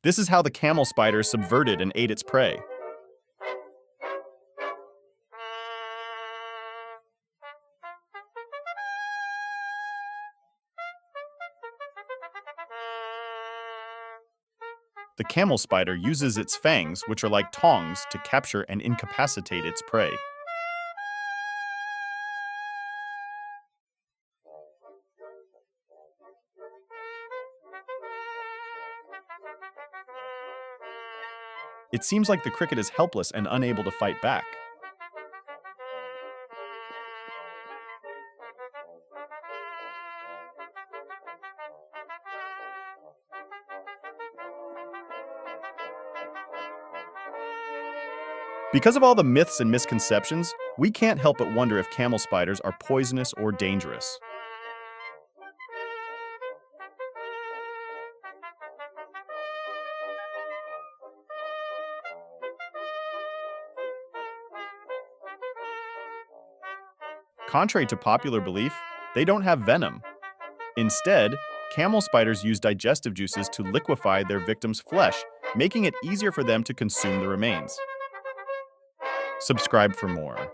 This is how the camel spider subverted and ate its prey. The camel spider uses its fangs, which are like tongs, to capture and incapacitate its prey. It seems like the cricket is helpless and unable to fight back. Because of all the myths and misconceptions, we can't help but wonder if camel spiders are poisonous or dangerous. Contrary to popular belief, they don't have venom. Instead, camel spiders use digestive juices to liquefy their victims' flesh, making it easier for them to consume the remains. Subscribe for more.